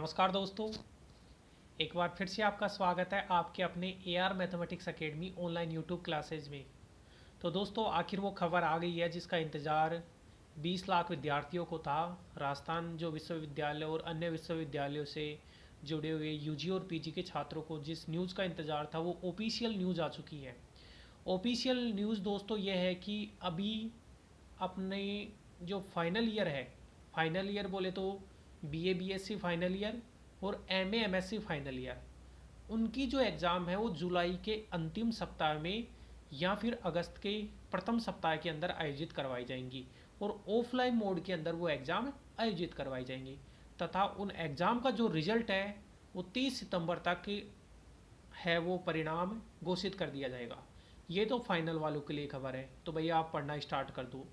नमस्कार दोस्तों। एक बार फिर से आपका स्वागत है आपके अपने AR mathematics academy online YouTube classes में। तो दोस्तों आखिर वो खबर आ गई है जिसका इंतज़ार 20 लाख विद्यार्थियों को था। राजस्थान जो विश्वविद्यालय और अन्य विश्वविद्यालयों से जुड़े हुए UG और PG के छात्रों को जिस न्यूज़ का इंतज़ार था वो ऑफिशियल न्यूज़ आ चुकी है। ऑफिशियल न्यूज़ दोस्तों ये है कि अभी अपने जो फाइनल ईयर है, फाइनल ईयर बोले तो BA BSc फाइनल ईयर और MA MSc फाइनल ईयर, उनकी जो एग्ज़ाम है वो जुलाई के अंतिम सप्ताह में या फिर अगस्त के प्रथम सप्ताह के अंदर आयोजित करवाई जाएंगी और ऑफलाइन मोड के अंदर वो एग्ज़ाम आयोजित करवाई जाएंगी तथा उन एग्ज़ाम का जो रिजल्ट है वो 30 सितंबर तक है, वो परिणाम घोषित कर दिया जाएगा। ये तो फाइनल वालों के लिए खबर है, तो भैया आप पढ़ना स्टार्ट कर दो।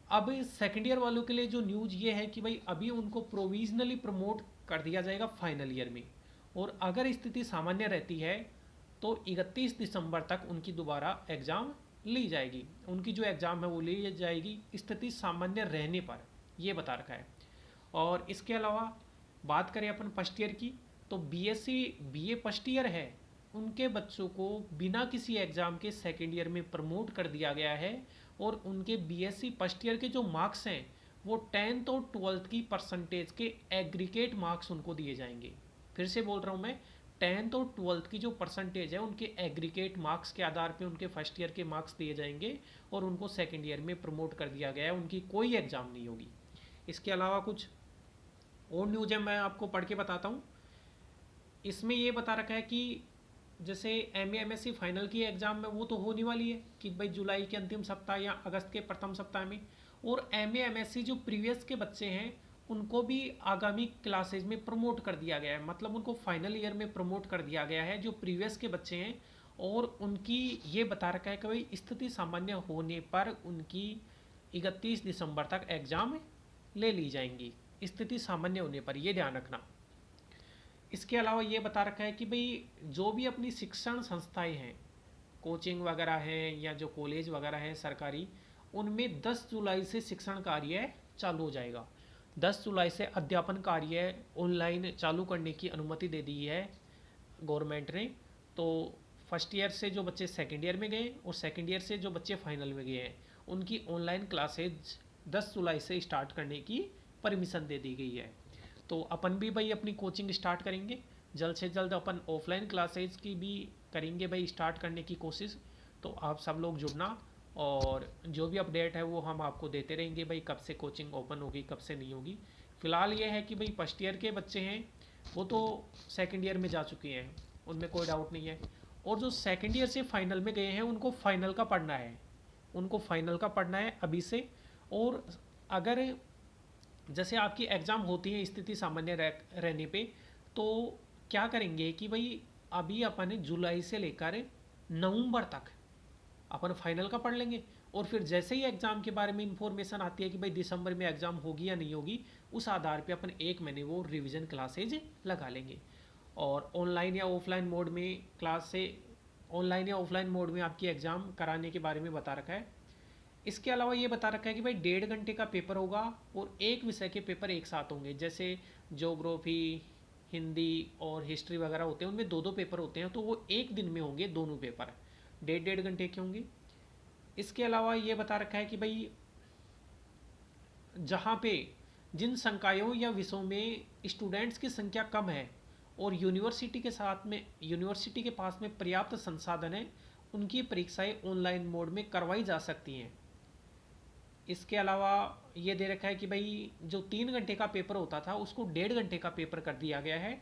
अब सेकेंड ईयर वालों के लिए जो न्यूज़ ये है कि भाई अभी उनको प्रोविजनली प्रमोट कर दिया जाएगा फाइनल ईयर में, और अगर स्थिति सामान्य रहती है तो 31 दिसंबर तक उनकी दोबारा एग्ज़ाम ली जाएगी। उनकी जो एग्ज़ाम है वो ली जाएगी स्थिति सामान्य रहने पर, ये बता रखा है। और इसके अलावा बात करें अपन फर्स्ट ईयर की, तो BSc BA फर्स्ट ईयर है उनके बच्चों को बिना किसी एग्ज़ाम के सेकेंड ईयर में प्रमोट कर दिया गया है और उनके BSc फर्स्ट ईयर के जो मार्क्स हैं वो 10th और 12th की परसेंटेज के एग्रीगेट मार्क्स उनको दिए जाएंगे। फिर से बोल रहा हूँ मैं, 10th और 12th की जो परसेंटेज है उनके एग्रीगेट मार्क्स के आधार पे उनके फर्स्ट ईयर के मार्क्स दिए जाएंगे और उनको सेकेंड ईयर में प्रमोट कर दिया गया है, उनकी कोई एग्ज़ाम नहीं होगी। इसके अलावा कुछ और न्यूज़ है, मैं आपको पढ़ के बताता हूँ। इसमें ये बता रखा है कि जैसे MA MSc फाइनल की एग्ज़ाम में वो तो होने वाली है कि भाई जुलाई के अंतिम सप्ताह या अगस्त के प्रथम सप्ताह में, और MA MSc जो प्रीवियस के बच्चे हैं उनको भी आगामी क्लासेज में प्रमोट कर दिया गया है, मतलब उनको फाइनल ईयर में प्रमोट कर दिया गया है जो प्रीवियस के बच्चे हैं। और उनकी ये बता रखा है कि भाई स्थिति सामान्य होने पर उनकी 31 दिसंबर तक एग्ज़ाम ले ली जाएंगी, स्थिति सामान्य होने पर, ये ध्यान रखना। इसके अलावा ये बता रखा है कि भाई जो भी अपनी शिक्षण संस्थाएं हैं, कोचिंग वगैरह हैं या जो कॉलेज वगैरह हैं सरकारी, उनमें 10 जुलाई से शिक्षण कार्य चालू हो जाएगा। 10 जुलाई से अध्यापन कार्य ऑनलाइन चालू करने की अनुमति दे दी है गवर्नमेंट ने। तो फर्स्ट ईयर से जो बच्चे सेकेंड ईयर में गए और सेकेंड ईयर से जो बच्चे फाइनल में गए हैं उनकी ऑनलाइन क्लासेज 10 जुलाई से स्टार्ट करने की परमिशन दे दी गई है। तो अपन भी भाई अपनी कोचिंग स्टार्ट करेंगे, जल्द से जल्द अपन ऑफलाइन क्लासेज की भी करेंगे भाई स्टार्ट करने की कोशिश। तो आप सब लोग जुड़ना, और जो भी अपडेट है वो हम आपको देते रहेंगे भाई, कब से कोचिंग ओपन होगी कब से नहीं होगी। फ़िलहाल ये है कि भाई फर्स्ट ईयर के बच्चे हैं वो तो सेकेंड ईयर में जा चुके हैं, उनमें कोई डाउट नहीं है। और जो सेकेंड ईयर से फाइनल में गए हैं उनको फाइनल का पढ़ना है, उनको फाइनल का पढ़ना है अभी से। और अगर जैसे आपकी एग्ज़ाम होती है स्थिति सामान्य रहने पे, तो क्या करेंगे कि भाई अभी अपन जुलाई से लेकर नवंबर तक अपन फाइनल का पढ़ लेंगे, और फिर जैसे ही एग्ज़ाम के बारे में इंफॉर्मेशन आती है कि भाई दिसंबर में एग्ज़ाम होगी या नहीं होगी, उस आधार पे अपन एक महीने वो रिवीजन क्लासेज लगा लेंगे। और ऑनलाइन या ऑफलाइन मोड में क्लास से, ऑनलाइन या ऑफलाइन मोड में आपकी एग्ज़ाम कराने के बारे में बता रखा है। इसके अलावा ये बता रखा है कि भाई 1.5 घंटे का पेपर होगा और एक विषय के पेपर एक साथ होंगे। जैसे ज्योग्राफी, हिंदी और हिस्ट्री वगैरह होते हैं उनमें दो दो पेपर होते हैं, तो वो एक दिन में होंगे दोनों पेपर, 1.5 घंटे के होंगे। इसके अलावा ये बता रखा है कि भाई जहाँ पे जिन संकायों या विषयों में स्टूडेंट्स की संख्या कम है और यूनिवर्सिटी के साथ में, यूनिवर्सिटी के पास में पर्याप्त संसाधन है, उनकी परीक्षाएं ऑनलाइन मोड में करवाई जा सकती हैं। इसके अलावा ये दे रखा है कि भाई जो 3 घंटे का पेपर होता था उसको 1.5 घंटे का पेपर कर दिया गया है,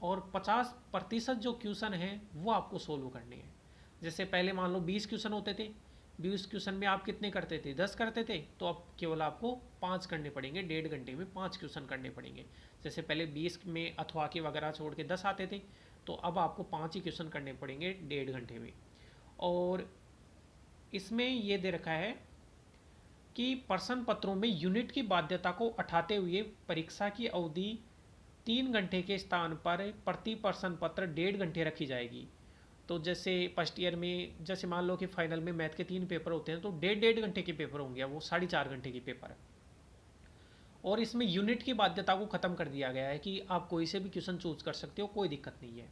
और 50% जो क्वेश्चन हैं वो आपको सोल्व करने हैं। जैसे पहले मान लो 20 क्वेश्चन होते थे, 20 क्वेश्चन में आप कितने करते थे, 10 करते थे, तो अब केवल आपको 5 करने पड़ेंगे, 1.5 घंटे में 5 क्वेश्चन करने पड़ेंगे। जैसे पहले 20 में अथवा के वगैरह छोड़ के 10 आते थे, तो अब आपको 5 ही क्वेश्चन करने पड़ेंगे 1.5 घंटे में। और इसमें ये दे रखा है कि प्रश्न पत्रों में यूनिट की बाध्यता को उठाते हुए परीक्षा की अवधि 3 घंटे के स्थान पर प्रति प्रश्न पत्र 1.5 घंटे रखी जाएगी। तो जैसे फर्स्ट ईयर में जैसे मान लो कि फाइनल में मैथ के 3 पेपर होते हैं, तो 1.5 घंटे के पेपर होंगे, वो 4.5 घंटे के पेपर। और इसमें यूनिट की बाध्यता को ख़त्म कर दिया गया है कि आप कोई से भी क्वेश्चन चूज कर सकते हो, कोई दिक्कत नहीं है।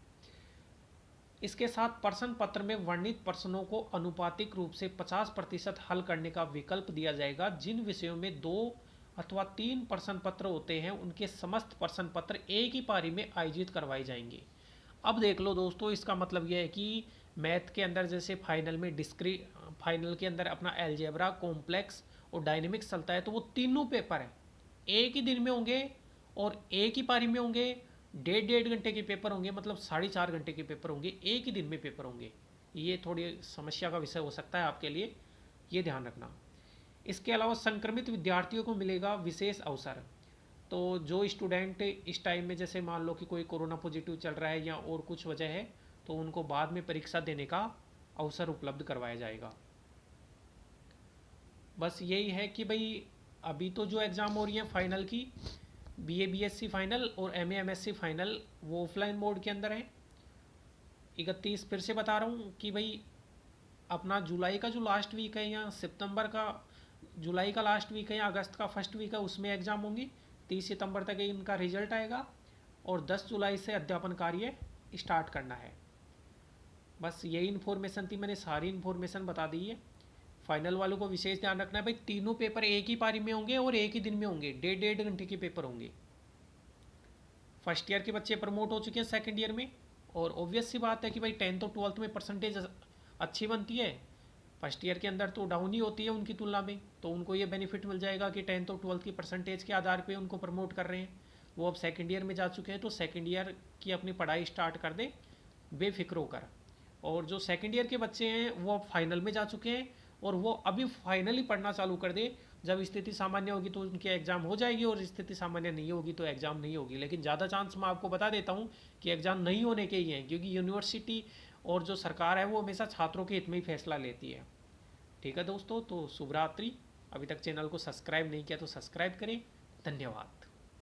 इसके साथ प्रश्न पत्र में वर्णित प्रश्नों को अनुपातिक रूप से 50% हल करने का विकल्प दिया जाएगा। जिन विषयों में 2 अथवा 3 प्रश्न पत्र होते हैं उनके समस्त प्रश्न पत्र एक ही पारी में आयोजित करवाए जाएंगे। अब देख लो दोस्तों, इसका मतलब यह है कि मैथ के अंदर जैसे फाइनल के अंदर अपना एलजेब्रा, कॉम्प्लेक्स और डायनेमिक्स चलता है, तो वो तीनों पेपर है एक ही दिन में होंगे और एक ही पारी में होंगे। 1.5 घंटे के पेपर होंगे, मतलब 4.5 घंटे के पेपर होंगे, एक ही दिन में पेपर होंगे। ये थोड़ी समस्या का विषय हो सकता है आपके लिए, ये ध्यान रखना। इसके अलावा संक्रमित विद्यार्थियों को मिलेगा विशेष अवसर। तो जो स्टूडेंट इस टाइम में जैसे मान लो कि कोई कोरोना पॉजिटिव चल रहा है या और कुछ वजह है, तो उनको बाद में परीक्षा देने का अवसर उपलब्ध करवाया जाएगा। बस यही है कि भाई अभी तो जो एग्ज़ाम हो रही है फाइनल की, बीए बीएससी फाइनल और एमए एमएससी फाइनल, वो ऑफलाइन मोड के अंदर है। 31 फिर से बता रहा हूँ कि भाई अपना जुलाई का जो लास्ट वीक है या सितंबर का, जुलाई का लास्ट वीक है या अगस्त का फर्स्ट वीक है, उसमें एग्ज़ाम होंगी। 30 सितंबर तक इनका रिजल्ट आएगा और 10 जुलाई से अध्यापन कार्य स्टार्ट करना है। बस यही इन्फॉर्मेशन थी, मैंने सारी इन्फॉर्मेशन बता दी है। फाइनल वालों को विशेष ध्यान रखना है भाई, तीनों पेपर एक ही पारी में होंगे और एक ही दिन में होंगे, 1.5 घंटे के पेपर होंगे। फर्स्ट ईयर के बच्चे प्रमोट हो चुके हैं सेकंड ईयर में, और ऑब्वियस सी बात है कि भाई 10th और 12th में परसेंटेज अच्छी बनती है, फर्स्ट ईयर के अंदर तो डाउन ही होती है उनकी तुलना में, तो उनको ये बेनिफिट मिल जाएगा कि 10th और 12th की परसेंटेज के आधार पे उनको प्रमोट कर रहे हैं। वो अब सेकंड ईयर में जा चुके हैं, तो सेकंड ईयर की अपनी पढ़ाई स्टार्ट कर दें बेफिक्र होकर। और जो सेकंड ईयर के बच्चे हैं वो अब फाइनल में जा चुके हैं और वो अभी फाइनली पढ़ना चालू कर दे। जब स्थिति सामान्य होगी तो उनकी एग्ज़ाम हो जाएगी, और स्थिति सामान्य नहीं होगी तो एग्ज़ाम नहीं होगी। लेकिन ज़्यादा चांस मैं आपको बता देता हूँ कि एग्ज़ाम नहीं होने के ही हैं, क्योंकि यूनिवर्सिटी और जो सरकार है वो हमेशा छात्रों के हित में ही फैसला लेती है। ठीक है दोस्तों, तो शुभ रात्रि। अभी तक चैनल को सब्सक्राइब नहीं किया तो सब्सक्राइब करें। धन्यवाद।